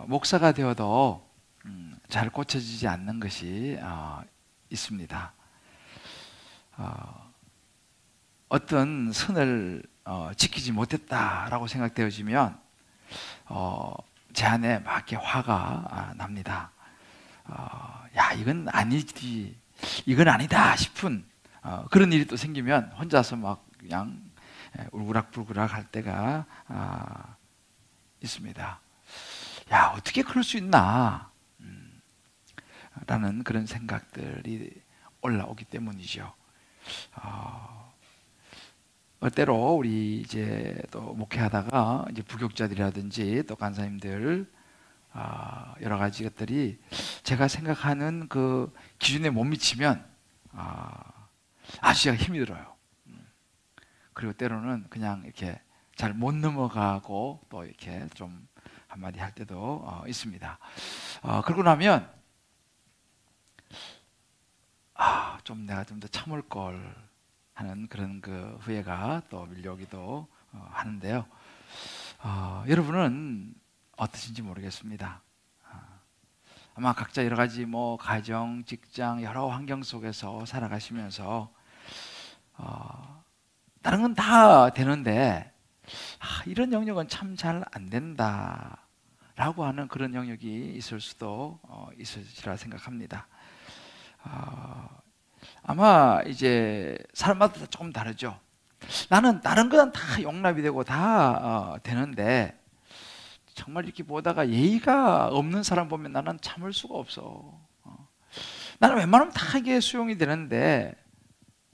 목사가 되어도 잘 고쳐지지 않는 것이 있습니다. 어떤 선을 지키지 못했다라고 생각되어지면 제 안에 막 이렇게 화가 납니다. 야, 이건 아니지, 이건 아니다 싶은 그런 일이 또 생기면 혼자서 막 그냥 울그락불그락 할 때가 있습니다. 야, 어떻게 그럴 수 있나 라는 그런 생각들이 올라오기 때문이죠. 때로 우리 이제 또 목회하다가 이제 부교육자들이라든지 또 간사님들 여러 가지 것들이 제가 생각하는 그 기준에 못 미치면 아주 제가 힘이 들어요. 그리고 때로는 그냥 이렇게 잘 못 넘어가고 또 이렇게 좀 한마디 할 때도 있습니다. 그러고 나면 좀 내가 좀 더 참을 걸 하는 그런 그 후회가 또 밀려오기도 하는데요. 여러분은 어떠신지 모르겠습니다. 아마 각자 여러 가지 뭐 가정, 직장 여러 환경 속에서 살아가시면서 다른 건 다 되는데 이런 영역은 참 잘 안 된다 라고 하는 그런 영역이 있을 수도 있으리라 생각합니다. 아마 이제 사람마다 조금 다르죠. 나는 다른 건 다 용납이 되고 다 되는데 정말 이렇게 보다가 예의가 없는 사람 보면 나는 참을 수가 없어. 나는 웬만하면 다 이게 수용이 되는데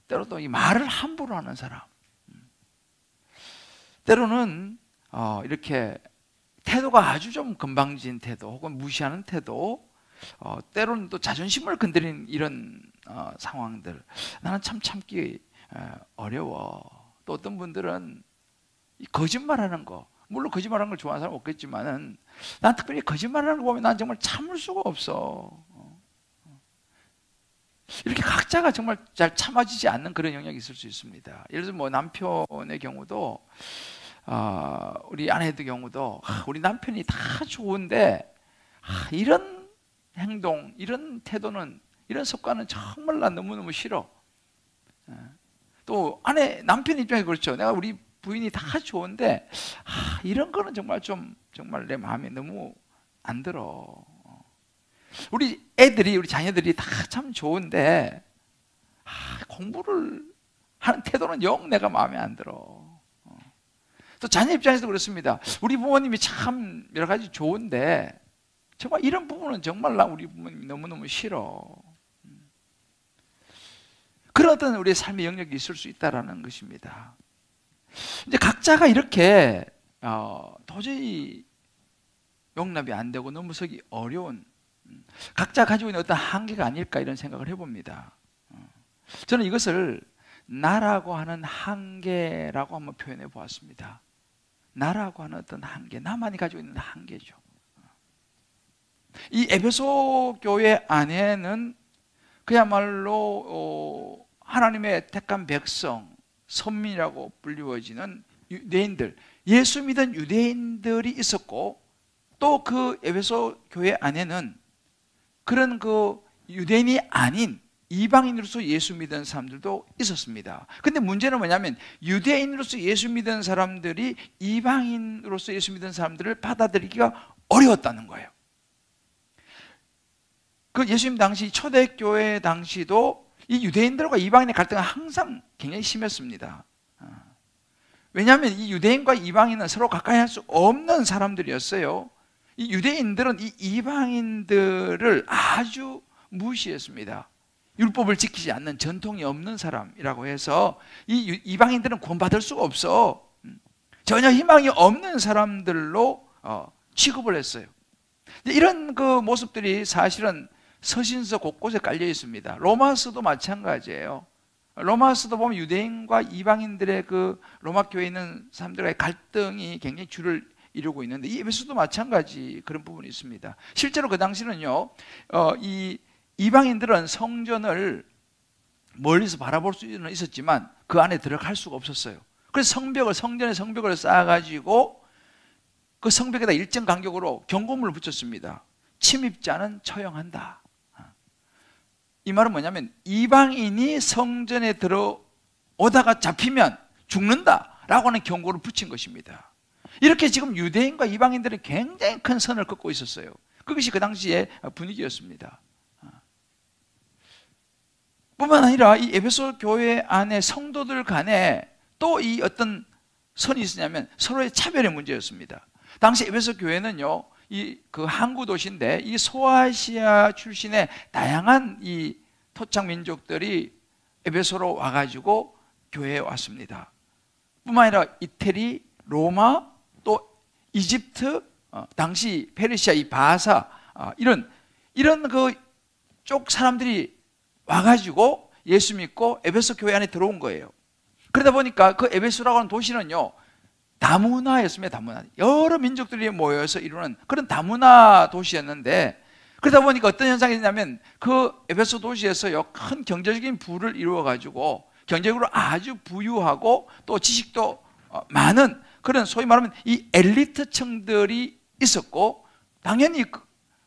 때로 또 이 말을 함부로 하는 사람, 때로는 이렇게 태도가 아주 좀 건방진 태도 혹은 무시하는 태도, 때로는 또 자존심을 건드리는 이런 상황들, 나는 참 참기 어려워. 또 어떤 분들은 이 거짓말하는 거, 물론 거짓말하는 걸 좋아하는 사람 없겠지만은 난 특별히 거짓말하는 거 보면 난 정말 참을 수가 없어. 이렇게 각자가 정말 잘 참아지지 않는 그런 영역이 있을 수 있습니다. 예를 들어 뭐 남편의 경우도 우리 아내의 경우도 우리 남편이 다 좋은데 이런 행동, 이런 태도는, 이런 습관은 정말 난 너무너무 싫어. 또 남편 입장에서 그렇죠. 내가 우리 부인이 다 좋은데 이런 거는 정말 내 마음에 너무 안 들어. 우리 자녀들이 다 참 좋은데 공부를 하는 태도는 영 내가 마음에 안 들어. 또 자녀 입장에서도 그렇습니다. 우리 부모님이 참 여러 가지 좋은데 정말 이런 부분은 정말 우리 부모님이 너무너무 싫어. 그런 어떤 우리의 삶의 영역이 있을 수 있다는 것입니다. 이제 각자가 이렇게 도저히 용납이 안 되고 너무 서기 어려운, 각자 가지고 있는 어떤 한계가 아닐까 이런 생각을 해봅니다. 저는 이것을 나라고 하는 한계라고 한번 표현해 보았습니다. 나라고 하는 어떤 한계, 나만이 가지고 있는 한계죠. 이 에베소 교회 안에는 그야말로 하나님의 택한 백성, 선민이라고 불리워지는 유대인들, 예수 믿은 유대인들이 있었고, 또 그 에베소 교회 안에는 그런 그 유대인이 아닌 이방인으로서 예수 믿은 사람들도 있었습니다. 근데 문제는 뭐냐면 유대인으로서 예수 믿은 사람들이 이방인으로서 예수 믿은 사람들을 받아들이기가 어려웠다는 거예요. 그 예수님 당시 초대교회 당시도 이 유대인들과 이방인의 갈등은 항상 굉장히 심했습니다. 왜냐하면 이 유대인과 이방인은 서로 가까이 할 수 없는 사람들이었어요. 이 유대인들은 이 이방인들을 아주 무시했습니다. 율법을 지키지 않는, 전통이 없는 사람이라고 해서 이 이방인들은 구원받을 수가 없어. 전혀 희망이 없는 사람들로 취급을 했어요. 이런 그 모습들이 사실은 서신서 곳곳에 깔려 있습니다. 로마서도 마찬가지예요. 로마서도 보면 유대인과 이방인들의 그 로마 교회에 있는 사람들과의 갈등이 굉장히 주를 이루고 있는데, 이 에베소도 마찬가지 그런 부분이 있습니다. 실제로 그 당시는요, 이 이방인들은 성전을 멀리서 바라볼 수는 있었지만 그 안에 들어갈 수가 없었어요. 그래서 성전의 성벽을 쌓아가지고 그 성벽에다 일정 간격으로 경고문을 붙였습니다. 침입자는 처형한다. 이 말은 뭐냐면 이방인이 성전에 들어오다가 잡히면 죽는다라고 하는 경고를 붙인 것입니다. 이렇게 지금 유대인과 이방인들은 굉장히 큰 선을 긋고 있었어요. 그것이 그 당시의 분위기였습니다. 뿐만 아니라 이 에베소 교회 안에 성도들 간에 또 이 어떤 선이 있었냐면 서로의 차별의 문제였습니다. 당시 에베소 교회는요, 그 항구 도시인데 이 소아시아 출신의 다양한 이 토착 민족들이 에베소로 와가지고 교회에 왔습니다. 뿐만 아니라 이태리, 로마, 또 이집트, 당시 페르시아 이 바사, 이런 그쪽 사람들이 와가지고 예수 믿고 에베소 교회 안에 들어온 거예요. 그러다 보니까 그 에베소라고 하는 도시는요, 다문화였습니다. 다문화. 여러 민족들이 모여서 이루는 그런 다문화 도시였는데, 그러다 보니까 어떤 현상이 있냐면 그 에베소 도시에서요, 큰 경제적인 부를 이루어가지고 경제적으로 아주 부유하고 또 지식도 많은 그런 소위 말하면 이 엘리트층들이 있었고, 당연히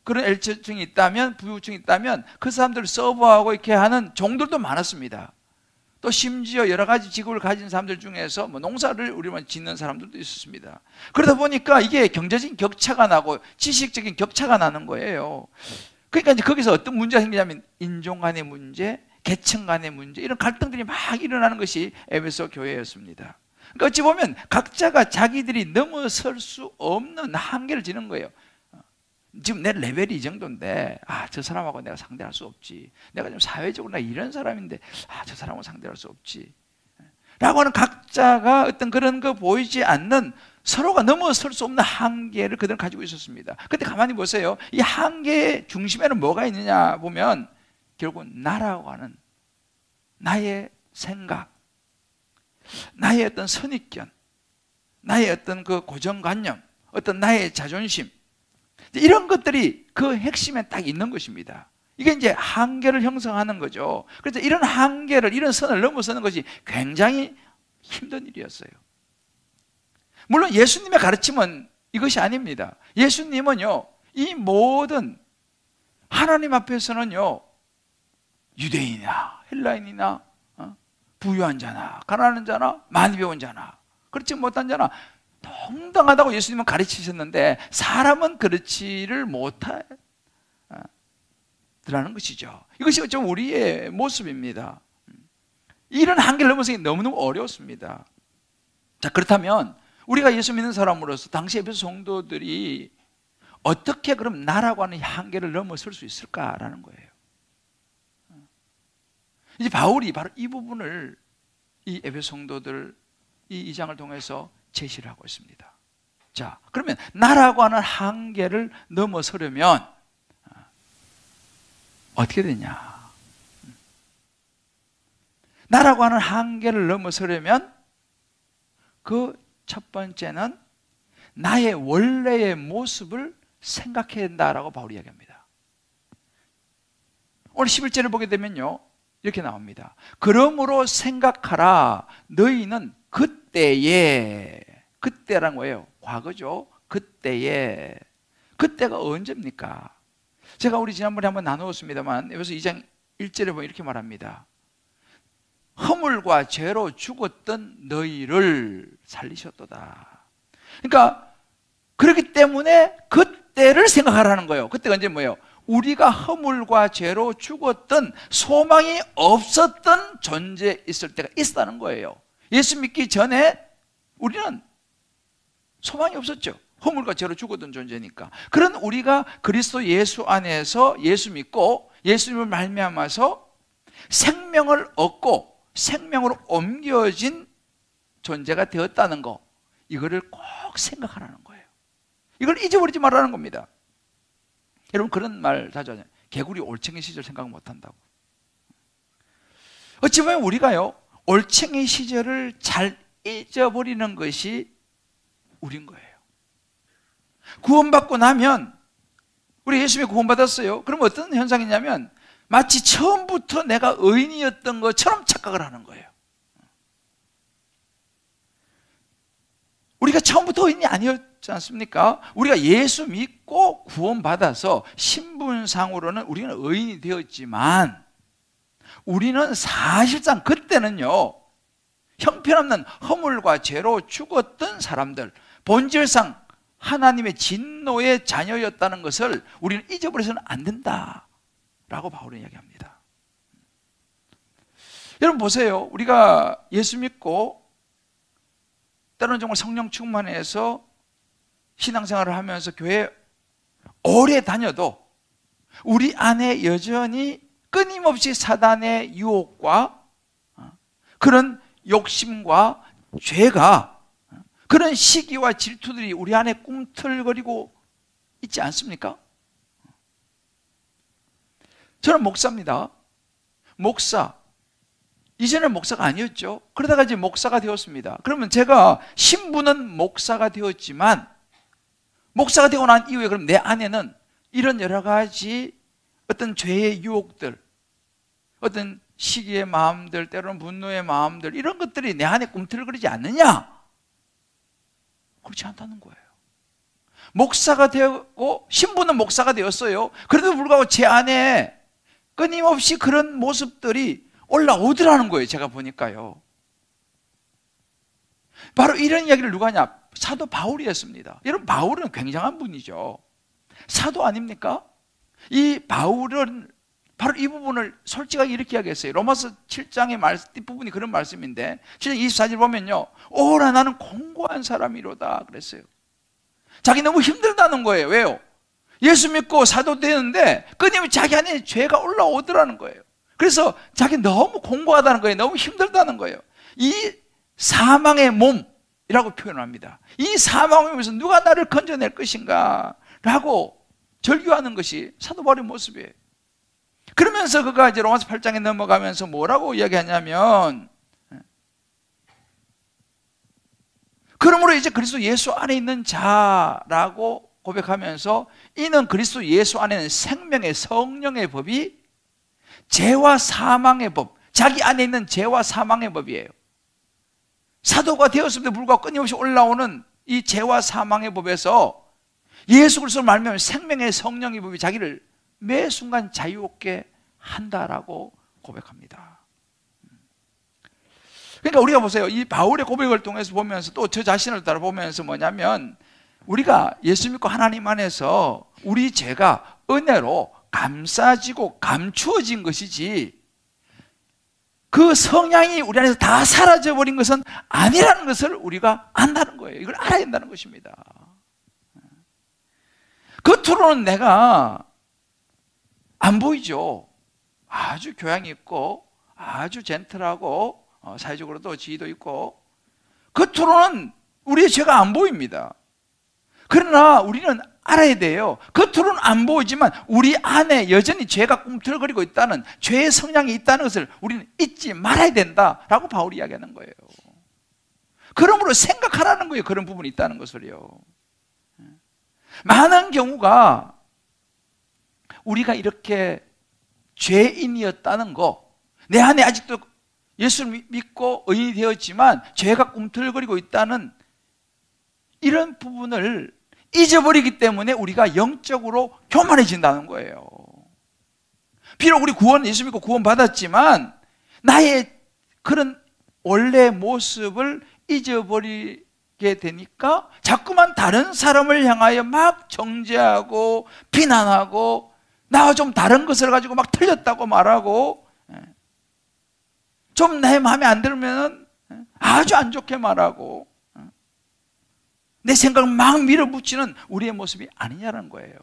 그런 엘리트층이 있다면, 부유층이 있다면 그 사람들을 서브하고 이렇게 하는 종들도 많았습니다. 또 심지어 여러 가지 직업을 가진 사람들 중에서 뭐 농사를 우리만 짓는 사람들도 있었습니다. 그러다 보니까 이게 경제적인 격차가 나고 지식적인 격차가 나는 거예요. 그러니까 이제 거기서 어떤 문제가 생기냐면 인종 간의 문제, 계층 간의 문제, 이런 갈등들이 막 일어나는 것이 에베소 교회였습니다. 그러니까 어찌 보면 각자가 자기들이 넘어설 수 없는 한계를 지는 거예요. 지금 내 레벨이 이 정도인데 저 사람하고 내가 상대할 수 없지. 내가 좀 사회적으로 이런 사람인데 저 사람하고 상대할 수 없지 라고 하는 각자가 어떤 그런 거 보이지 않는 서로가 넘어설 수 없는 한계를 그들은 가지고 있었습니다. 근데 가만히 보세요. 이 한계의 중심에는 뭐가 있느냐 보면 결국 나라고 하는 나의 생각, 나의 어떤 선입견, 나의 어떤 그 고정관념, 어떤 나의 자존심, 이런 것들이 그 핵심에 딱 있는 것입니다. 이게 이제 한계를 형성하는 거죠. 그래서 이런 한계를, 이런 선을 넘어서는 것이 굉장히 힘든 일이었어요. 물론 예수님의 가르침은 이것이 아닙니다. 예수님은요, 이 모든 하나님 앞에서는요, 유대인이나 헬라인이나 부유한 자나 가난한 자나 많이 배운 자나 그렇지 못한 자나 동등하다고 예수님은 가르치셨는데 사람은 그렇지를 못하더라는 것이죠. 이것이 좀 우리의 모습입니다. 이런 한계를 넘어서기 너무너무 어려웠습니다. 자, 그렇다면 우리가 예수 믿는 사람으로서 당시 에베소 성도들이 어떻게 그럼 나라고 하는 한계를 넘어설 수 있을까라는 거예요. 이제 바울이 바로 이 부분을 이 에베소 성도들 이 2장을 통해서 제시를 하고 있습니다. 자, 그러면 나라고 하는 한계를 넘어서려면 어떻게 되냐? 나라고 하는 한계를 넘어서려면 그 첫 번째는 나의 원래의 모습을 생각해야 된다라고 바울이 이야기합니다. 오늘 11절을 보게 되면요, 이렇게 나옵니다. 그러므로 생각하라. 너희는 그때란 거예요. 과거죠. 그때가 언제입니까? 제가 우리 지난번에 한번 나누었습니다만 여기서 2장 1절에 보면 이렇게 말합니다. 허물과 죄로 죽었던 너희를 살리셨도다. 그러니까 그렇기 때문에 그때를 생각하라는 거예요. 그때가 언제 뭐예요? 우리가 허물과 죄로 죽었던 소망이 없었던 존재 있을 때가 있었다는 거예요. 예수 믿기 전에 우리는 소망이 없었죠. 허물과 죄로 죽었던 존재니까. 그런 우리가 그리스도 예수 안에서 예수 믿고 예수님을 말미암아서 생명을 얻고 생명으로 옮겨진 존재가 되었다는 거, 이거를 꼭 생각하라는 거예요. 이걸 잊어버리지 말라는 겁니다. 여러분 그런 말 자주 하잖아요. 개구리 올챙이 시절 생각 못한다고. 어찌 보면 우리가요, 올챙이 시절을 잘 잊어버리는 것이 우린 거예요. 구원받고 나면, 우리 예수님이 구원받았어요. 그럼 어떤 현상이냐면 마치 처음부터 내가 의인이었던 것처럼 착각을 하는 거예요. 우리가 처음부터 의인이 그렇지 않습니까? 우리가 예수 믿고 구원받아서 신분상으로는 우리는 의인이 되었지만 우리는 사실상 그때는요, 형편없는 허물과 죄로 죽었던 사람들, 본질상 하나님의 진노의 자녀였다는 것을 우리는 잊어버려서는 안 된다라고 바울은 이야기합니다. 여러분 보세요. 우리가 예수 믿고 때로는 정말 성령 충만해서 신앙생활을 하면서 교회 오래 다녀도 우리 안에 여전히 끊임없이 사단의 유혹과 그런 욕심과 죄가, 그런 시기와 질투들이 우리 안에 꿈틀거리고 있지 않습니까? 저는 목사입니다. 목사. 이제는 목사가 아니었죠. 그러다가 이제 목사가 되었습니다. 그러면 제가 신분은 목사가 되었지만 목사가 되고 난 이후에 그럼 내 안에는 이런 여러 가지 어떤 죄의 유혹들, 어떤 시기의 마음들, 때로는 분노의 마음들, 이런 것들이 내 안에 꿈틀거리지 않느냐? 그렇지 않다는 거예요. 목사가 되고 신분은 목사가 되었어요. 그래도 불구하고 제 안에 끊임없이 그런 모습들이 올라오더라는 거예요. 제가 보니까요. 바로 이런 이야기를 누가 하냐? 사도 바울이었습니다. 여러분, 바울은 굉장한 분이죠. 사도 아닙니까? 이 바울은 바로 이 부분을 솔직하게 이렇게 이야기했어요. 로마서 7장의 뒷부분이 그런 말씀인데 7장 24절 보면요, 오라 나는 공고한 사람이로다 그랬어요. 자기 너무 힘들다는 거예요. 왜요? 예수 믿고 사도 되는데 끊임없이 자기 안에 죄가 올라오더라는 거예요. 그래서 자기 너무 공고하다는 거예요. 너무 힘들다는 거예요. 이 사망의 몸이라고 표현합니다. 이 사망의 몸에서 누가 나를 건져낼 것인가 라고 절규하는 것이 사도 바울의 모습이에요. 그러면서 그가 이제 로마서 8장에 넘어가면서 뭐라고 이야기하냐면, 그러므로 이제 그리스도 예수 안에 있는 자라고 고백하면서 이는 그리스도 예수 안에는 생명의 성령의 법이 죄와 사망의 법, 자기 안에 있는 죄와 사망의 법이에요. 사도가 되었음에도 불구하고 끊임없이 올라오는 이 죄와 사망의 법에서 예수 그리스도를 말미암아 생명의 성령의 법이 자기를 매 순간 자유롭게 한다라고 고백합니다. 그러니까 우리가 보세요. 이 바울의 고백을 통해서 보면서 또 저 자신을 따라 보면서 뭐냐면, 우리가 예수 믿고 하나님 안에서 우리 죄가 은혜로 감싸지고 감추어진 것이지 그 성향이 우리 안에서 다 사라져버린 것은 아니라는 것을 우리가 안다는 거예요. 이걸 알아야 된다는 것입니다. 겉으로는 내가 안 보이죠. 아주 교양이 있고 아주 젠틀하고 사회적으로도 지위도 있고 겉으로는 우리의 죄가 안 보입니다. 그러나 우리는 알아야 돼요. 겉으로는 안 보이지만 우리 안에 여전히 죄가 꿈틀거리고 있다는, 죄의 성향이 있다는 것을 우리는 잊지 말아야 된다라고 바울이 이야기하는 거예요. 그러므로 생각하라는 거예요. 그런 부분이 있다는 것을요. 많은 경우가 우리가 이렇게 죄인이었다는 거, 내 안에 아직도 예수를 믿고 의인이 되었지만 죄가 꿈틀거리고 있다는 이런 부분을 잊어버리기 때문에 우리가 영적으로 교만해진다는 거예요. 비록 우리 예수 믿고 구원 받았지만 나의 그런 원래 모습을 잊어버리게 되니까 자꾸만 다른 사람을 향하여 막 정죄하고 비난하고 나와 좀 다른 것을 가지고 막 틀렸다고 말하고, 좀 내 마음에 안 들면 아주 안 좋게 말하고 내 생각을 막 밀어붙이는 우리의 모습이 아니냐는 거예요.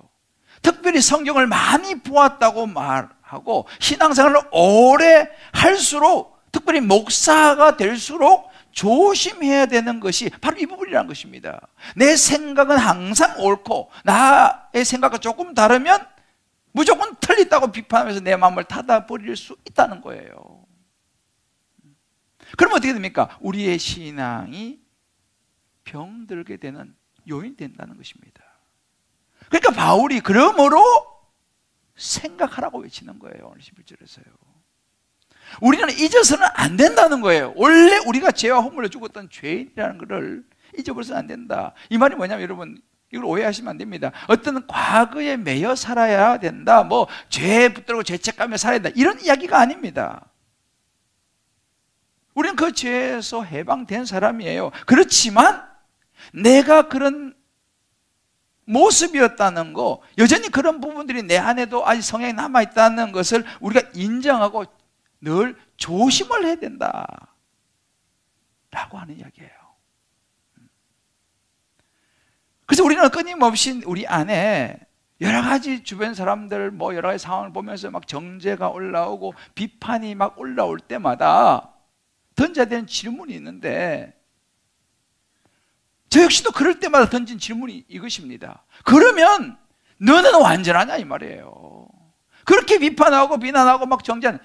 특별히 성경을 많이 보았다고 말하고 신앙생활을 오래 할수록, 특별히 목사가 될수록 조심해야 되는 것이 바로 이 부분이라는 것입니다. 내 생각은 항상 옳고 나의 생각과 조금 다르면 무조건 틀렸다고 비판하면서 내 마음을 닫아버릴 수 있다는 거예요. 그러면 어떻게 됩니까? 우리의 신앙이 병들게 되는 요인이 된다는 것입니다. 그러니까 바울이 그러므로 생각하라고 외치는 거예요. 오늘 11절에서요. 우리는 잊어서는 안 된다는 거예요. 원래 우리가 죄와 허물에 죽었던 죄인이라는 것을 잊어버려서는 안 된다. 이 말이 뭐냐면 여러분, 이걸 오해하시면 안 됩니다. 어떤 과거에 매여 살아야 된다, 뭐 죄에 붙들고 죄책감에 살아야 된다, 이런 이야기가 아닙니다. 우리는 그 죄에서 해방된 사람이에요. 그렇지만 내가 그런 모습이었다는 거, 여전히 그런 부분들이 내 안에도 아직 성향이 남아있다는 것을 우리가 인정하고 늘 조심을 해야 된다 라고 하는 이야기예요. 그래서 우리는 끊임없이 우리 안에 여러 가지 주변 사람들 뭐 여러 가지 상황을 보면서 막 정죄가 올라오고 비판이 막 올라올 때마다 던져야 되는 질문이 있는데, 저 역시도 그럴 때마다 던진 질문이 이것입니다. 그러면 너는 완전하냐 이 말이에요. 그렇게 비판하고 비난하고 막 정죄하는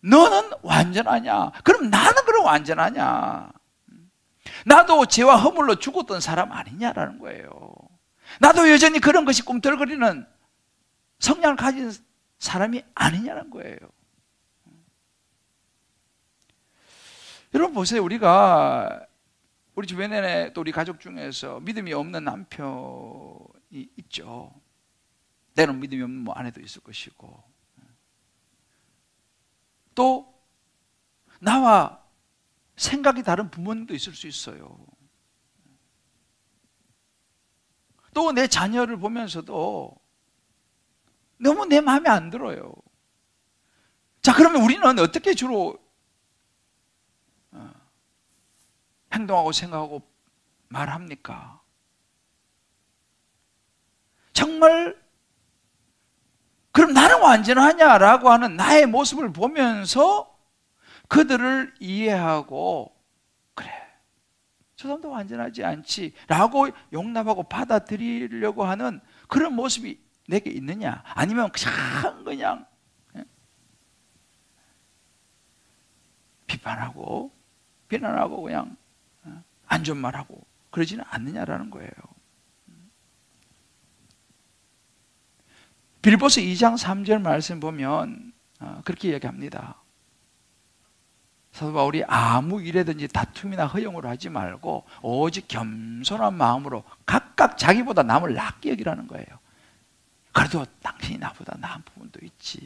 너는 완전하냐? 그럼 나는 그럼 완전하냐? 나도 죄와 허물로 죽었던 사람 아니냐라는 거예요. 나도 여전히 그런 것이 꿈틀거리는 성향을 가진 사람이 아니냐는 거예요. 여러분 보세요. 우리 주변에 또 우리 가족 중에서 믿음이 없는 남편이 있죠. 때로는 믿음이 없는 뭐 아내도 있을 것이고, 또 나와 생각이 다른 부모님도 있을 수 있어요. 또 내 자녀를 보면서도 너무 내 마음에 안 들어요. 자, 그러면 우리는 어떻게 주로 행동하고 생각하고 말합니까? 정말 그럼 나는 완전하냐라고 하는 나의 모습을 보면서 그들을 이해하고, 그래, 저 사람도 완전하지 않지 라고 용납하고 받아들이려고 하는 그런 모습이 내게 있느냐? 아니면 그냥 비판하고 비난하고 그냥 안 좋은 말하고 그러지는 않느냐라는 거예요. 빌보서 2장 3절 말씀 보면 그렇게 이야기합니다. 사도 바울이 아무 일에든지 다툼이나 허용으로 하지 말고 오직 겸손한 마음으로 각각 자기보다 남을 낫게 여기라는 거예요. 그래도 당신이 나보다 나은 부분도 있지.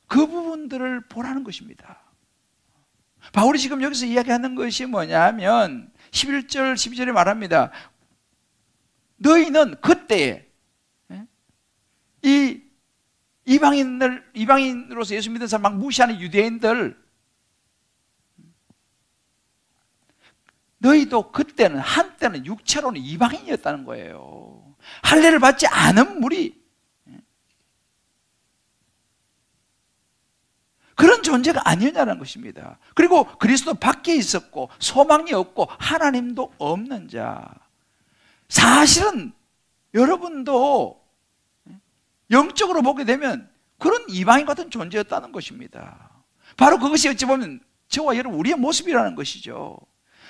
그 부분들을 보라는 것입니다. 바울이 지금 여기서 이야기하는 것이 뭐냐면 11절 12절에 말합니다. 너희는 그때에 이 이방인으로서 예수 믿는 사람 막 무시하는 유대인들, 너희도 그때는 한때는 육체로는 이방인이었다는 거예요. 할례를 받지 않은 무리, 그런 존재가 아니었냐는 것입니다. 그리고 그리스도 밖에 있었고 소망이 없고 하나님도 없는 자. 사실은 여러분도 영적으로 보게 되면 그런 이방인 같은 존재였다는 것입니다. 바로 그것이 어찌 보면 저와 여러분 우리의 모습이라는 것이죠.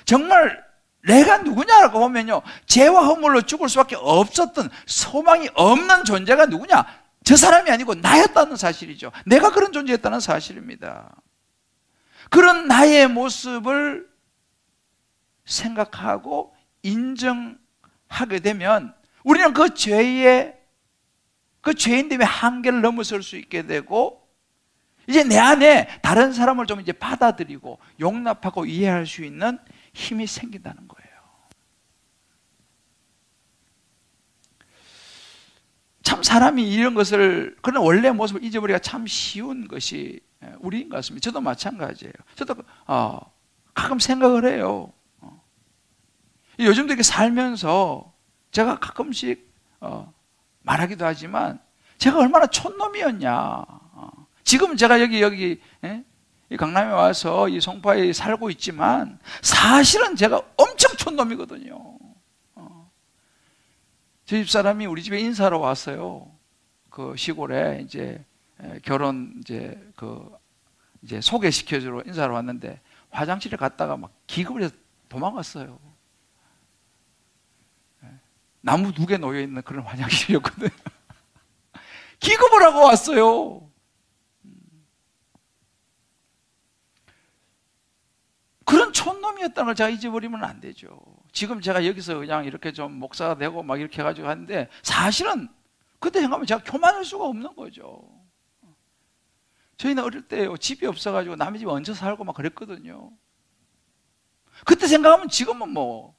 정말 내가 누구냐라고 보면요, 죄와 허물로 죽을 수밖에 없었던 소망이 없는 존재가 누구냐? 저 사람이 아니고 나였다는 사실이죠. 내가 그런 존재였다는 사실입니다. 그런 나의 모습을 생각하고 인정하게 되면 우리는 그 죄인됨의 한계를 넘어설 수 있게 되고, 이제 내 안에 다른 사람을 좀 이제 받아들이고 용납하고 이해할 수 있는 힘이 생긴다는 거예요. 참 사람이 이런 것을, 그런 원래 모습을 잊어버리기가 참 쉬운 것이 우리인 것 같습니다. 저도 마찬가지예요. 저도 가끔 생각을 해요. 요즘도 이렇게 살면서 제가 가끔씩 말하기도 하지만 제가 얼마나 촌놈이었냐. 지금 제가 여기 이 강남에 와서 이 송파에 살고 있지만 사실은 제가 엄청 촌놈이거든요. 저희 집사람이 우리 집에 인사로 왔어요. 그 시골에 이제 결혼 이제 소개시켜주러 인사로 왔는데 화장실에 갔다가 막 기겁을 해서 도망갔어요. 나무 2개 놓여 있는 그런 화장실이었거든요. 기겁을 하고 왔어요. 그런 놈이었다는 걸 제가 잊어버리면 안 되죠. 지금 제가 여기서 그냥 이렇게 좀 목사가 되고 막 이렇게 해가지고 하는데 사실은 그때 생각하면 제가 교만할 수가 없는 거죠. 저희는 어릴 때 집이 없어가지고 남의 집에 얹혀 살고 막 그랬거든요. 그때 생각하면 지금은 뭐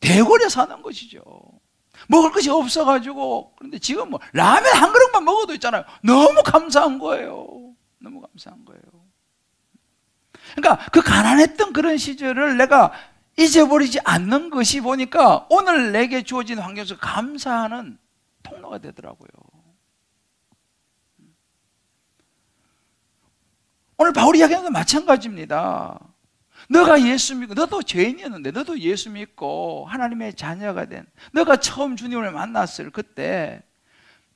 대궐에 사는 것이죠. 먹을 것이 없어가지고. 그런데 지금 뭐 라면 한 그릇만 먹어도 있잖아요. 너무 감사한 거예요. 너무 감사한 거예요. 그러니까 그 가난했던 그런 시절을 내가 잊어버리지 않는 것이 보니까 오늘 내게 주어진 환경에서 감사하는 통로가 되더라고요. 오늘 바울이 이야기하는 것도 마찬가지입니다. 너가 예수 믿고, 너도 죄인이었는데 너도 예수 믿고 하나님의 자녀가 된, 너가 처음 주님을 만났을 그때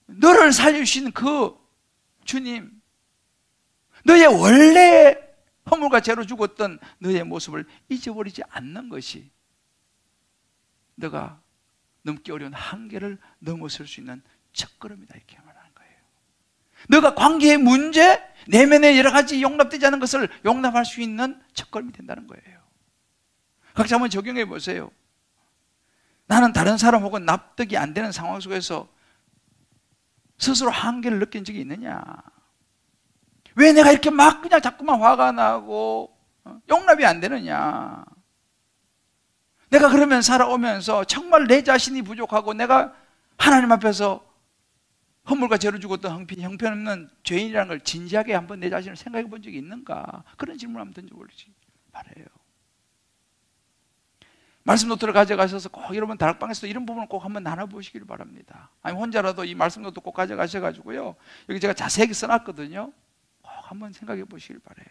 너를 살려주신 그 주님, 너의 원래 허물과 죄로 죽었던 너의 모습을 잊어버리지 않는 것이 너가 넘기 어려운 한계를 넘어설 수 있는 첫걸음이다, 이렇게 말하는 거예요. 너가 관계의 문제, 내면에 여러 가지 용납되지 않은 것을 용납할 수 있는 첫걸음이 된다는 거예요. 각자 한번 적용해 보세요. 나는 다른 사람 혹은 납득이 안 되는 상황 속에서 스스로 한계를 느낀 적이 있느냐? 왜 내가 이렇게 막 그냥 자꾸만 화가 나고 용납이 안 되느냐? 내가 그러면 살아오면서 정말 내 자신이 부족하고 내가 하나님 앞에서 허물과 죄로 죽었던 형편없는 죄인이라는 걸 진지하게 한번 내 자신을 생각해 본 적이 있는가? 그런 질문을 한번 던져보시기 바라요. 말씀 노트를 가져가셔서 꼭 여러분 다락방에서 이런 부분을 꼭 한번 나눠보시기를 바랍니다. 아니 혼자라도 이 말씀 노트 꼭 가져가셔가지고요, 여기 제가 자세하게 써놨거든요. 꼭 한번 생각해 보시길 바라요.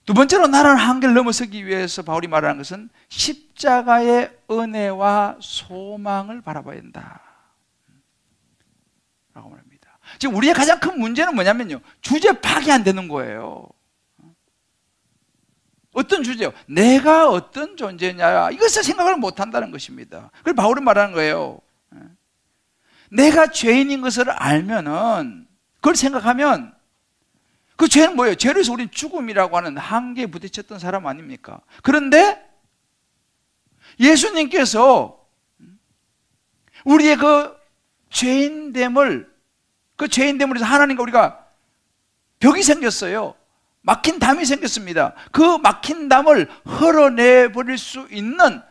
두 번째로 나라는 한계를 넘어서기 위해서 바울이 말하는 것은 십자가의 은혜와 소망을 바라봐야 한다 라고 말합니다. 지금 우리의 가장 큰 문제는 뭐냐면요, 주제 파악이 안 되는 거예요. 어떤 주제요? 내가 어떤 존재냐, 이것을 생각을 못 한다는 것입니다. 그래서 바울은 말하는 거예요. 내가 죄인인 것을 알면은, 그걸 생각하면 그 죄는 뭐예요? 죄로 해서 우리는 죽음이라고 하는 한계에 부딪혔던 사람 아닙니까? 그런데 예수님께서 우리의 그 죄인됨을, 그 죄인됨을 해서 하나님과 우리가 벽이 생겼어요. 막힌 담이 생겼습니다. 그 막힌 담을 헐어내버릴 수 있는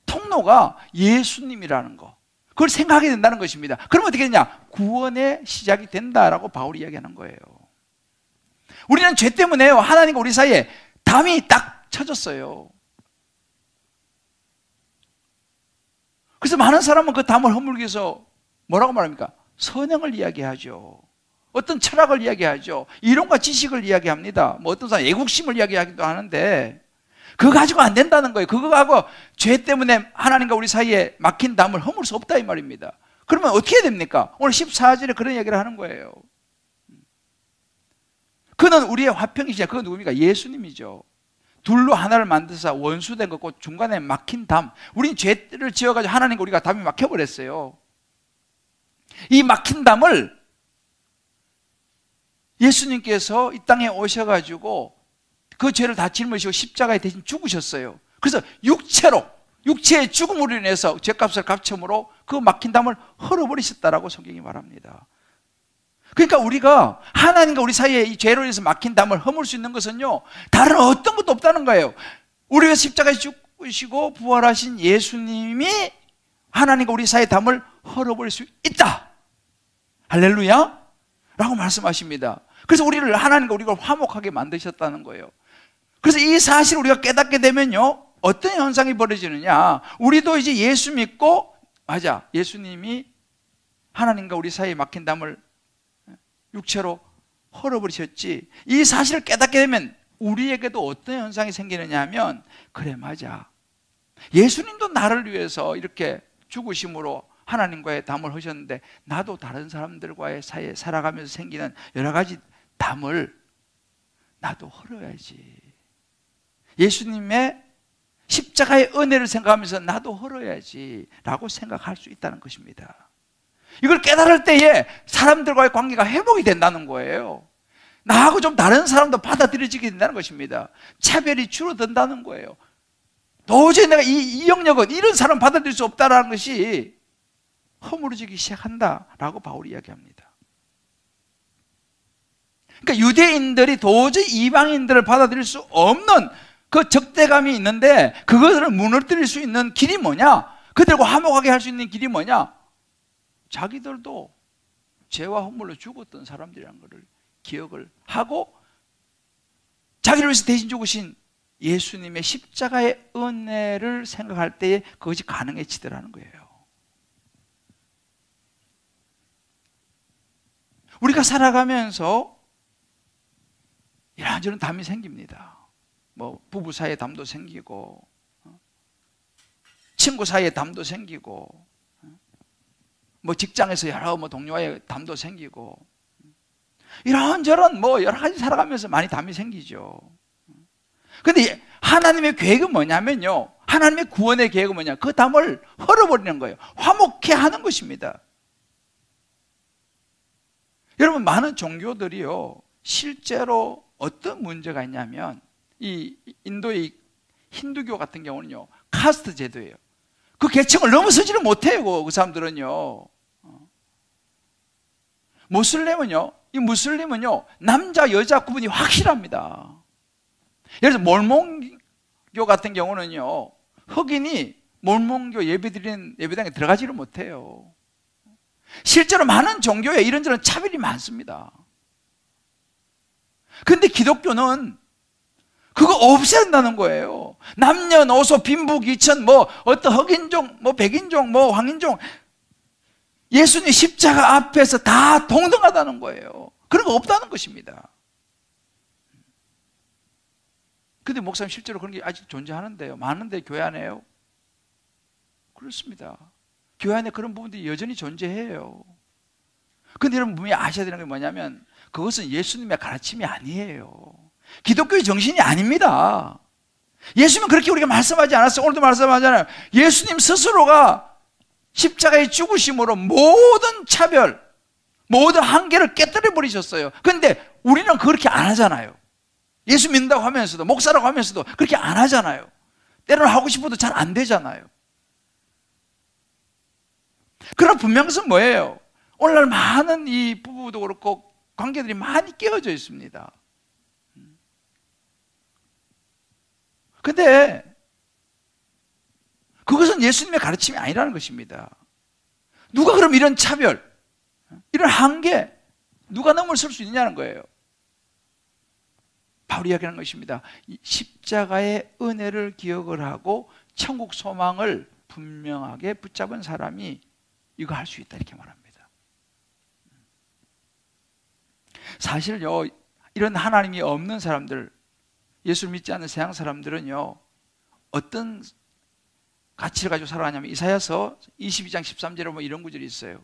통로가 예수님이라는 거, 그걸 생각하게 된다는 것입니다. 그러면 어떻게 되냐? 구원의 시작이 된다라고 바울이 이야기하는 거예요. 우리는 죄 때문에요, 하나님과 우리 사이에 담이 딱 쳐졌어요. 그래서 많은 사람은 그 담을 허물기 위해서 뭐라고 말합니까? 선행을 이야기하죠. 어떤 철학을 이야기하죠. 이론과 지식을 이야기합니다. 뭐 어떤 사람 애국심을 이야기하기도 하는데 그거 가지고 안 된다는 거예요. 그거 가지고 죄 때문에 하나님과 우리 사이에 막힌 담을 허물 수 없다 이 말입니다. 그러면 어떻게 해야 됩니까? 오늘 14절에 그런 이야기를 하는 거예요. 그는 우리의 화평이시냐. 그건 누굽니까? 예수님이죠. 둘로 하나를 만드사 원수된 거고 중간에 막힌 담, 우린 죄를 지어가지고 하나님과 우리가 담이 막혀버렸어요. 이 막힌 담을 예수님께서 이 땅에 오셔가지고 그 죄를 다 짊으시고 십자가에 대신 죽으셨어요. 그래서 육체의 죽음으로 인해서 죄값을 갚음으로 그 막힌 담을 헐어버리셨다라고 성경이 말합니다. 그러니까 우리가 하나님과 우리 사이에 이 죄로 인해서 막힌 담을 허물 수 있는 것은요, 다른 어떤 것도 없다는 거예요. 우리가 십자가에 죽으시고 부활하신 예수님이 하나님과 우리 사이의 담을 헐어버릴 수 있다, 할렐루야 라고 말씀하십니다. 그래서 우리를 하나님과 우리가 화목하게 만드셨다는 거예요. 그래서 이 사실을 우리가 깨닫게 되면요, 어떤 현상이 벌어지느냐, 우리도 이제 예수 믿고, 맞아, 예수님이 하나님과 우리 사이에 막힌 담을 육체로 헐어버리셨지, 이 사실을 깨닫게 되면 우리에게도 어떤 현상이 생기느냐 하면, 그래 맞아, 예수님도 나를 위해서 이렇게 죽으심으로 하나님과의 담을 하셨는데 나도 다른 사람들과의 사이에 살아가면서 생기는 여러 가지 담을 나도 헐어야지, 예수님의 십자가의 은혜를 생각하면서 나도 헐어야지 라고 생각할 수 있다는 것입니다. 이걸 깨달을 때에 사람들과의 관계가 회복이 된다는 거예요. 나하고 좀 다른 사람도 받아들여지게 된다는 것입니다. 차별이 줄어든다는 거예요. 도저히 내가 이 영역은 이런 사람 받아들일 수 없다는 것이 허물어지기 시작한다라고 바울이 이야기합니다. 그러니까 유대인들이 도저히 이방인들을 받아들일 수 없는 그 적대감이 있는데, 그것을 무너뜨릴 수 있는 길이 뭐냐? 그들과 화목하게 할 수 있는 길이 뭐냐? 자기들도 죄와 허물로 죽었던 사람들이라는 것을 기억을 하고, 자기를 위해서 대신 죽으신 예수님의 십자가의 은혜를 생각할 때에 그것이 가능해지더라는 거예요. 우리가 살아가면서 이런저런 담이 생깁니다. 뭐 부부 사이에 담도 생기고, 친구 사이에 담도 생기고, 뭐 직장에서 여러 동료와의 담도 생기고, 이런저런 뭐 여러 가지 살아가면서 많이 담이 생기죠. 근데 하나님의 계획은 뭐냐면요, 하나님의 구원의 계획은 뭐냐, 그 담을 헐어버리는 거예요. 화목해 하는 것입니다. 여러분, 많은 종교들이요, 실제로 어떤 문제가 있냐면, 이 인도의 힌두교 같은 경우는요, 카스트 제도예요. 그 계층을 넘어서지를 못해요. 그 사람들은요. 무슬림은요, 남자 여자 구분이 확실합니다. 예를 들어서 몰몬교 같은 경우는요, 흑인이 몰몬교 예배드리는 예배당에 들어가지를 못해요. 실제로 많은 종교에 이런저런 차별이 많습니다. 그런데 기독교는 그거 없애야 한다는 거예요. 남녀노소 빈부귀천, 뭐 어떤 흑인종, 뭐 백인종, 뭐 황인종, 예수님 십자가 앞에서 다 동등하다는 거예요. 그런 거 없다는 것입니다. 근데 목사님, 실제로 그런 게 아직 존재하는데요. 많은데 교회 안에요? 그렇습니다. 교회 안에 그런 부분들이 여전히 존재해요. 근데 여러분 분명히 아셔야 되는 게 뭐냐면, 그것은 예수님의 가르침이 아니에요. 기독교의 정신이 아닙니다. 예수님은 그렇게 우리가 말씀하지 않았어요. 오늘도 말씀하잖아요. 예수님 스스로가 십자가의 죽으심으로 모든 차별, 모든 한계를 깨뜨려 버리셨어요. 그런데 우리는 그렇게 안 하잖아요. 예수 믿는다고 하면서도, 목사라고 하면서도 그렇게 안 하잖아요. 때로는 하고 싶어도 잘 안 되잖아요. 그런 분명성은 뭐예요? 오늘날 많은 이 부부도 그렇고 관계들이 많이 깨어져 있습니다. 근데 그것은 예수님의 가르침이 아니라는 것입니다. 누가 그럼 이런 차별, 이런 한계, 누가 넘어설 수 있냐는 거예요. 바울이 이야기하는 것입니다. 십자가의 은혜를 기억을 하고 천국 소망을 분명하게 붙잡은 사람이 이거 할 수 있다, 이렇게 말합니다. 사실요, 이런 하나님이 없는 사람들, 예수를 믿지 않는 세상 사람들은요, 어떤 가치를 가지고 살아가냐면, 이사야서 22장 13절에 보면 이런 구절이 있어요.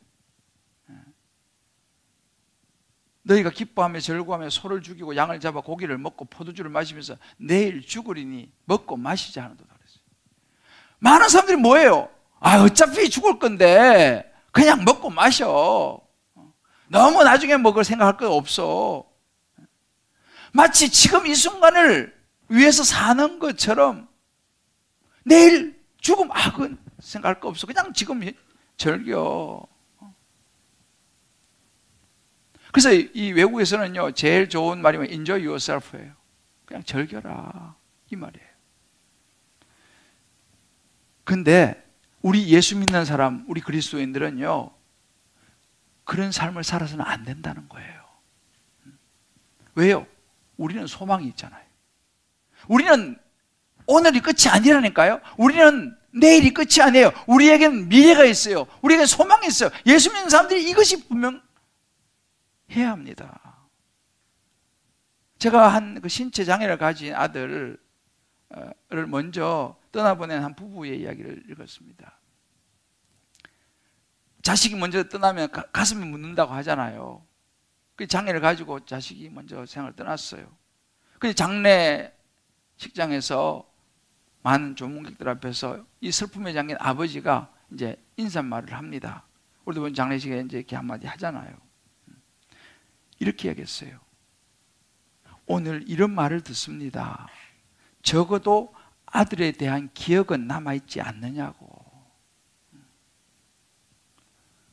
너희가 기뻐하며 즐거워하며 소를 죽이고 양을 잡아 고기를 먹고 포도주를 마시면서 내일 죽으리니 먹고 마시자 하는도다 그랬어요. 많은 사람들이 뭐예요? 어차피 죽을 건데 그냥 먹고 마셔. 너무 나중에 먹을 생각할 거 없어. 마치 지금 이 순간을 위해서 사는 것처럼 내일 죽음, 그건 생각할 거 없어. 그냥 지금 즐겨. 그래서 이 외국에서는요, 제일 좋은 말이 enjoy yourself예요. 그냥 즐겨라, 이 말이에요. 근데 우리 예수 믿는 사람, 우리 그리스도인들은요, 그런 삶을 살아서는 안 된다는 거예요. 왜요? 우리는 소망이 있잖아요. 우리는 오늘이 끝이 아니라니까요. 우리는 내일이 끝이 아니에요. 우리에게는 미래가 있어요. 우리에게는 소망이 있어요. 예수 믿는 사람들이 이것이 분명 해야 합니다. 제가 한 그 신체 장애를 가진 아들을 먼저 떠나보낸 한 부부의 이야기를 읽었습니다. 자식이 먼저 떠나면 가슴이 묻는다고 하잖아요. 그 장애를 가지고 자식이 먼저 세상을 떠났어요. 근데 장례식장에서 많은 조문객들 앞에서 이 슬픔에 잠긴 아버지가 이제 인사말을 합니다. 우리도 장례식에 이제 이렇게 한마디 하잖아요. 이렇게 얘기했어요. 오늘 이런 말을 듣습니다. 적어도 아들에 대한 기억은 남아있지 않느냐고.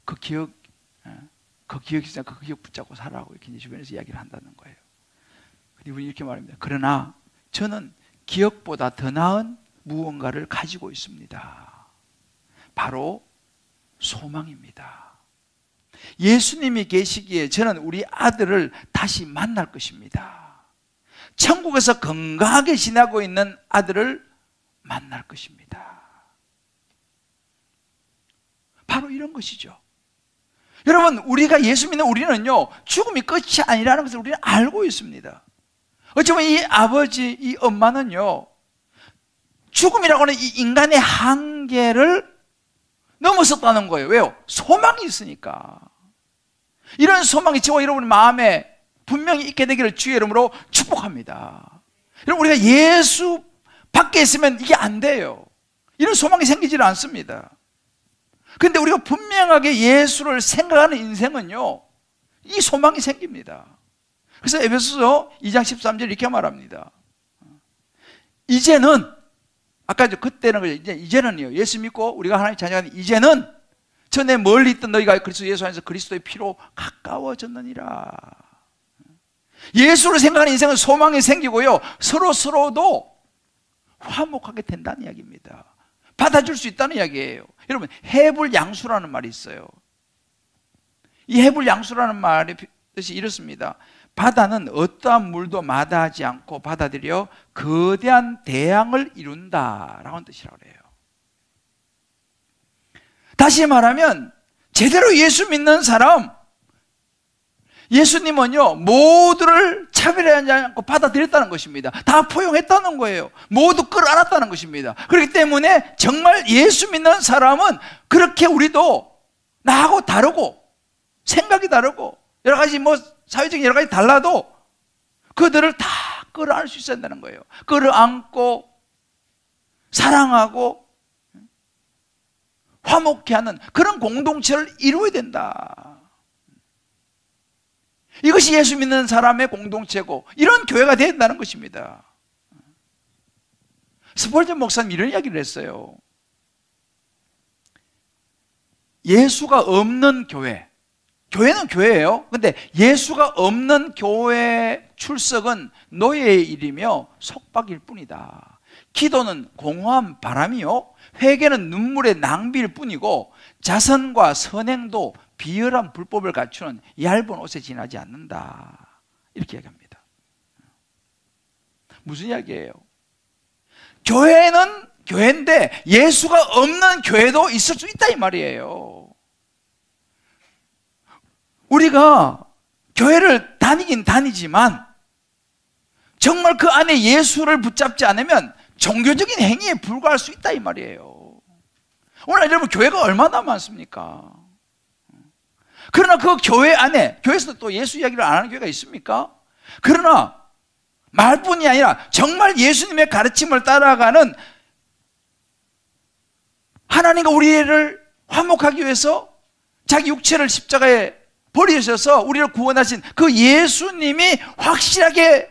그 기억 붙잡고 살아라고 이렇게 주변에서 이야기를 한다는 거예요. 근데 이분이 이렇게 말합니다. 그러나 저는 기억보다 더 나은 무언가를 가지고 있습니다. 바로 소망입니다. 예수님이 계시기에 저는 우리 아들을 다시 만날 것입니다. 천국에서 건강하게 지내고 있는 아들을 만날 것입니다. 바로 이런 것이죠. 여러분, 우리가 예수 믿는 우리는요, 죽음이 끝이 아니라는 것을 우리는 알고 있습니다. 어쩌면 이 아버지, 이 엄마는요, 죽음이라고 하는 이 인간의 한계를 넘어섰다는 거예요. 왜요? 소망이 있으니까. 이런 소망이 저와 여러분 마음에 분명히 있게 되기를 주의 이름으로 축복합니다. 여러분, 우리가 예수 밖에 있으면 이게 안 돼요. 이런 소망이 생기지는 않습니다. 그런데 우리가 분명하게 예수를 생각하는 인생은요, 이 소망이 생깁니다. 그래서 에베소서 2장 13절 이렇게 말합니다. 이제는, 아까 그때는 거죠. 이제는요, 예수 믿고 우리가 하나님 자녀가 이제는 전에 멀리 있던 너희가 그리스도 예수 안에서 그리스도의 피로 가까워졌느니라. 예수를 생각하는 인생은 소망이 생기고요, 서로도 화목하게 된다는 이야기입니다. 받아줄 수 있다는 이야기예요. 여러분, 해불양수라는 말이 있어요. 이 해불양수라는 말의 뜻이 이렇습니다. 바다는 어떠한 물도 마다하지 않고 받아들여 거대한 대양을 이룬다라는 뜻이라고 해요. 다시 말하면 제대로 예수 믿는 사람, 예수님은요, 모두를 차별하지 않고 받아들였다는 것입니다. 다 포용했다는 거예요. 모두 끌어안았다는 것입니다. 그렇기 때문에 정말 예수 믿는 사람은 그렇게 우리도 나하고 다르고 생각이 다르고 여러 가지 사회적인 여러 가지 달라도 그들을 다 끌어안을 수 있어야 한다는 거예요. 끌어안고 사랑하고 화목케 하는 그런 공동체를 이루어야 된다. 이것이 예수 믿는 사람의 공동체고 이런 교회가 되어야 된다는 것입니다. 스펄전 목사님 이런 이야기를 했어요. 예수가 없는 교회, 교회는 교회예요. 근데 예수가 없는 교회 출석은 노예의 일이며 속박일 뿐이다. 기도는 공허한 바람이요, 회개는 눈물의 낭비일 뿐이고 자선과 선행도 비열한 불법을 갖추는 얇은 옷에 지나지 않는다. 이렇게 이야기합니다. 무슨 이야기예요? 교회는 교회인데 예수가 없는 교회도 있을 수 있다 이 말이에요. 우리가 교회를 다니긴 다니지만 정말 그 안에 예수를 붙잡지 않으면 종교적인 행위에 불과할 수 있다 이 말이에요. 오늘 여러분, 교회가 얼마나 많습니까? 그러나 그 교회 안에, 교회에서도 또 예수 이야기를 안 하는 교회가 있습니까? 그러나 말뿐이 아니라 정말 예수님의 가르침을 따라가는, 하나님과 우리를 화목하기 위해서 자기 육체를 십자가에 버리셔서 우리를 구원하신 그 예수님이 확실하게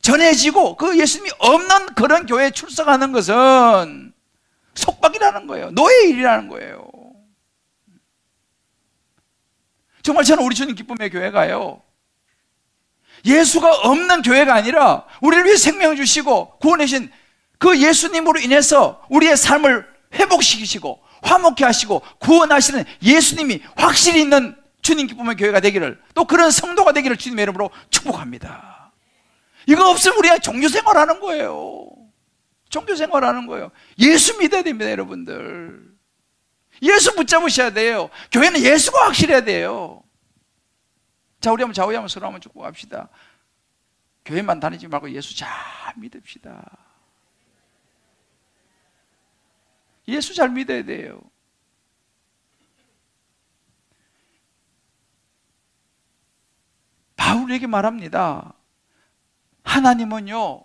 전해지고 그 예수님이 없는 그런 교회에 출석하는 것은 속박이라는 거예요. 노예의 일이라는 거예요. 정말 저는 우리 주님 기쁨의 교회가요, 예수가 없는 교회가 아니라 우리를 위해 생명을 주시고 구원해 주신 그 예수님으로 인해서 우리의 삶을 회복시키시고 화목케 하시고 구원하시는 예수님이 확실히 있는 주님 기쁨의 교회가 되기를, 또 그런 성도가 되기를 주님의 이름으로 축복합니다. 이거 없으면 우리가 종교생활하는 거예요. 종교생활하는 거예요. 예수 믿어야 됩니다, 여러분들. 예수 붙잡으셔야 돼요. 교회는 예수가 확실해야 돼요. 자, 우리 한번 좌우에 한번 서로 한번 축복합시다. 교회만 다니지 말고 예수 잘 믿읍시다. 예수 잘 믿어야 돼요. 바울에게 말합니다. 하나님은요,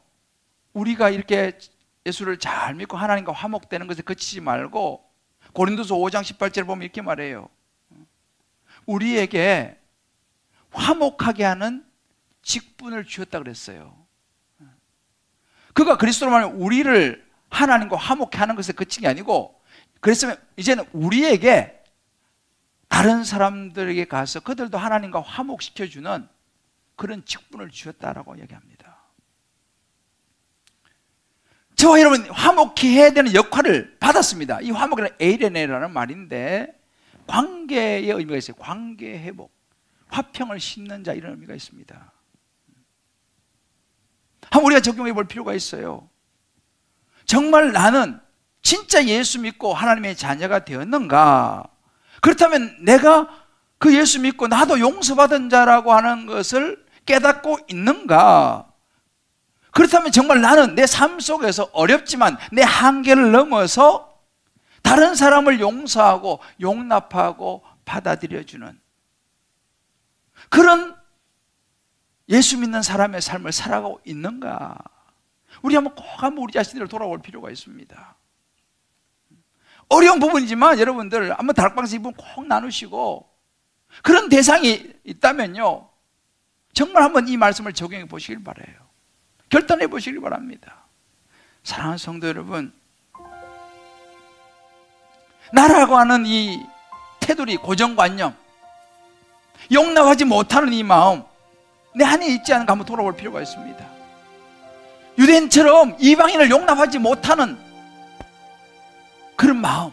우리가 이렇게 예수를 잘 믿고 하나님과 화목되는 것에 그치지 말고 고린도서 5장 18절 보면 이렇게 말해요. 우리에게 화목하게 하는 직분을 주었다 그랬어요. 그가 그리스도로 말하면 우리를 하나님과 화목케 하는 것에 그친 게 아니고, 그랬으면 이제는 우리에게 다른 사람들에게 가서 그들도 하나님과 화목시켜주는 그런 직분을 주었다라고 얘기합니다. 저와 여러분 화목히 해야 되는 역할을 받았습니다. 이 화목이라는 에이레네라는 말인데 관계의 의미가 있어요. 관계 회복, 화평을 심는 자, 이런 의미가 있습니다. 한번 우리가 적용해 볼 필요가 있어요. 정말 나는 진짜 예수 믿고 하나님의 자녀가 되었는가? 그렇다면 내가 그 예수 믿고 나도 용서받은 자라고 하는 것을 깨닫고 있는가? 그렇다면 정말 나는 내 삶 속에서 어렵지만 내 한계를 넘어서 다른 사람을 용서하고 용납하고 받아들여주는 그런 예수 믿는 사람의 삶을 살아가고 있는가? 우리 한번 우리 자신들을 돌아볼 필요가 있습니다. 어려운 부분이지만 여러분들 한번 다락방에서 이 부분 꼭 나누시고, 그런 대상이 있다면요 정말 한번 이 말씀을 적용해 보시길 바라요. 결단해 보시길 바랍니다. 사랑하는 성도 여러분, 나라고 하는 이 테두리, 고정관념, 용납하지 못하는 이 마음, 내 안에 있지 않은가 한번 돌아볼 필요가 있습니다. 유대인처럼 이방인을 용납하지 못하는 그런 마음,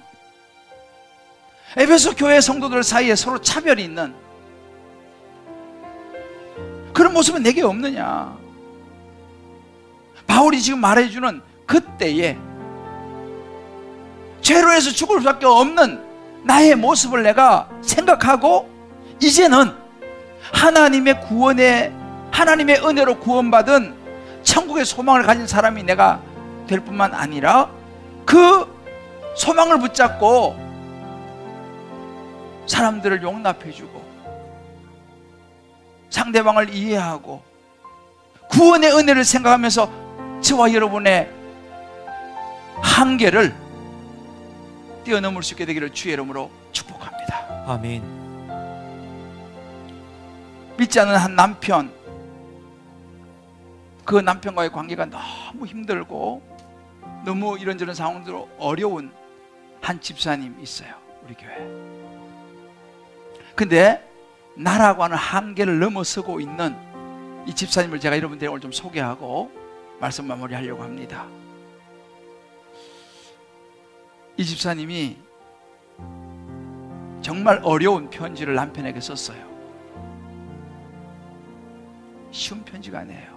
에베소 교회 성도들 사이에 서로 차별이 있는 그런 모습은 내게 없느냐? 바울이 지금 말해주는 그때에 죄로 해서 죽을 수밖에 없는 나의 모습을 내가 생각하고, 이제는 하나님의 은혜로 구원받은 천국의 소망을 가진 사람이 내가 될 뿐만 아니라 그 소망을 붙잡고 사람들을 용납해주고 상대방을 이해하고 구원의 은혜를 생각하면서 저와 여러분의 한계를 뛰어넘을 수 있게 되기를 주의 이름으로 축복합니다. 아멘. 믿지 않는 한 남편, 그 남편과의 관계가 너무 힘들고 너무 이런저런 상황들로 어려운 한 집사님 있어요, 우리 교회. 근데 나라고 하는 한계를 넘어서고 있는 이 집사님을 제가 여러분들에게 오늘 좀 소개하고 말씀 마무리하려고 합니다. 이 집사님이 정말 어려운 편지를 남편에게 썼어요. 쉬운 편지가 아니에요.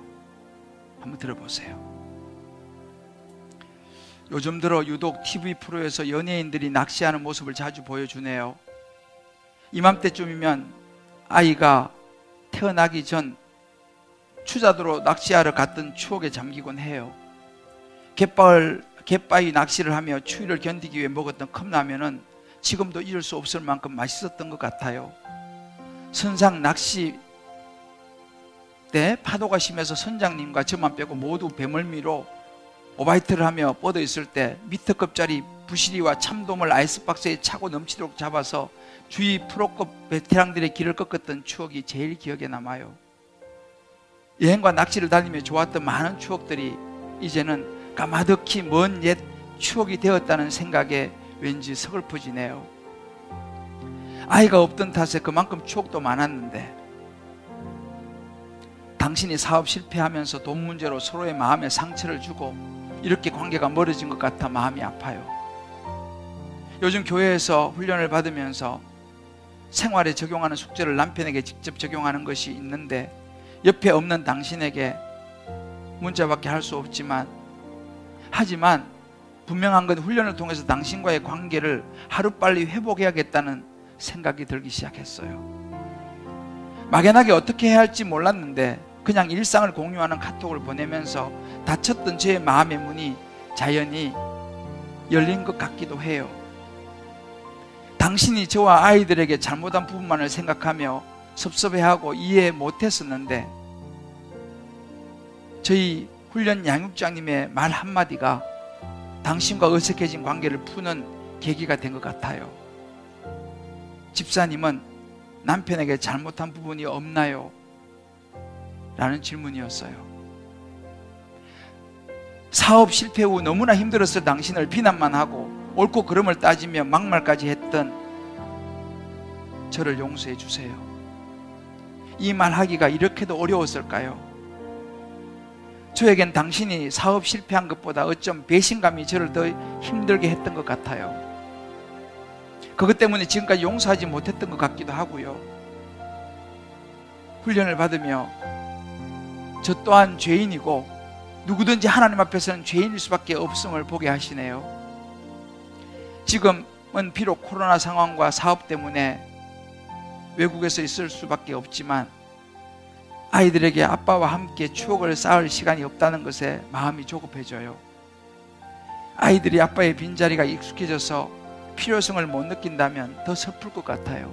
한번 들어보세요. 요즘 들어 유독 TV 프로에서 연예인들이 낚시하는 모습을 자주 보여주네요. 이맘때쯤이면 아이가 태어나기 전 추자도로 낚시하러 갔던 추억에 잠기곤 해요. 갯바위 낚시를 하며 추위를 견디기 위해 먹었던 컵라면은 지금도 잊을 수 없을 만큼 맛있었던 것 같아요. 선상 낚시 때 파도가 심해서 선장님과 저만 빼고 모두 배멀미로 오바이트를 하며 뻗어 있을 때 미터급짜리 부시리와 참돔을 아이스박스에 차고 넘치도록 잡아서 주위 프로급 베테랑들의 길을 꺾었던 추억이 제일 기억에 남아요. 여행과 낚시를 다니며 좋았던 많은 추억들이 이제는 까마득히 먼 옛 추억이 되었다는 생각에 왠지 서글퍼지네요. 아이가 없던 탓에 그만큼 추억도 많았는데, 당신이 사업 실패하면서 돈 문제로 서로의 마음에 상처를 주고 이렇게 관계가 멀어진 것 같아 마음이 아파요. 요즘 교회에서 훈련을 받으면서 생활에 적용하는 숙제를 남편에게 직접 적용하는 것이 있는데, 옆에 없는 당신에게 문자밖에 할 수 없지만, 하지만 분명한 건 훈련을 통해서 당신과의 관계를 하루빨리 회복해야겠다는 생각이 들기 시작했어요. 막연하게 어떻게 해야 할지 몰랐는데 그냥 일상을 공유하는 카톡을 보내면서 닫혔던 제 마음의 문이 자연히 열린 것 같기도 해요. 당신이 저와 아이들에게 잘못한 부분만을 생각하며 섭섭해하고 이해 못했었는데, 저희 훈련 양육장님의 말 한마디가 당신과 어색해진 관계를 푸는 계기가 된 것 같아요. 집사님은 남편에게 잘못한 부분이 없나요? 라는 질문이었어요. 사업 실패 후 너무나 힘들었을 당신을 비난만 하고 옳고 그름을 따지며 막말까지 했던 저를 용서해 주세요. 이 말하기가 이렇게도 어려웠을까요? 저에겐 당신이 사업 실패한 것보다 어쩜 배신감이 저를 더 힘들게 했던 것 같아요. 그것 때문에 지금까지 용서하지 못했던 것 같기도 하고요. 훈련을 받으며 저 또한 죄인이고 누구든지 하나님 앞에서는 죄인일 수밖에 없음을 보게 하시네요. 지금은 비록 코로나 상황과 사업 때문에 외국에서 있을 수밖에 없지만 아이들에게 아빠와 함께 추억을 쌓을 시간이 없다는 것에 마음이 조급해져요. 아이들이 아빠의 빈자리가 익숙해져서 필요성을 못 느낀다면 더 슬플 것 같아요.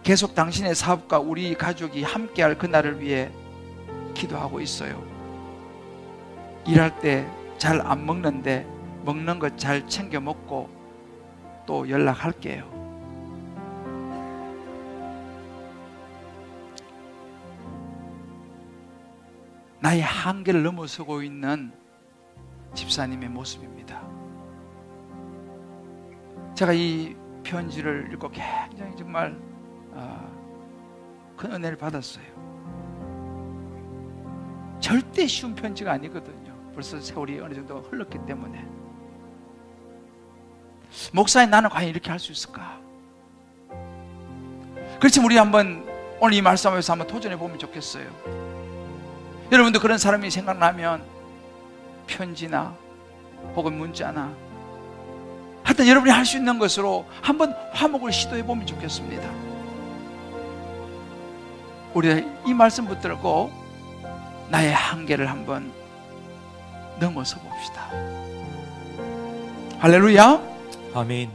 계속 당신의 사업과 우리 가족이 함께할 그날을 위해 기도하고 있어요. 일할 때 잘 안 먹는데 먹는 것 잘 챙겨 먹고 또 연락할게요. 나의 한계를 넘어서고 있는 집사님의 모습입니다. 제가 이 편지를 읽고 굉장히 정말 큰 은혜를 받았어요. 절대 쉬운 편지가 아니거든요. 벌써 세월이 어느 정도 흘렀기 때문에. 목사님, 나는 과연 이렇게 할 수 있을까? 그렇지만 우리 한번 오늘 이 말씀에서 한번 도전해 보면 좋겠어요. 여러분도 그런 사람이 생각나면 편지나 혹은 문자나 하여튼 여러분이 할 수 있는 것으로 한번 화목을 시도해 보면 좋겠습니다. 우리가 이 말씀 붙들고 나의 한계를 한번 넘어서 봅시다. 할렐루야. 아멘.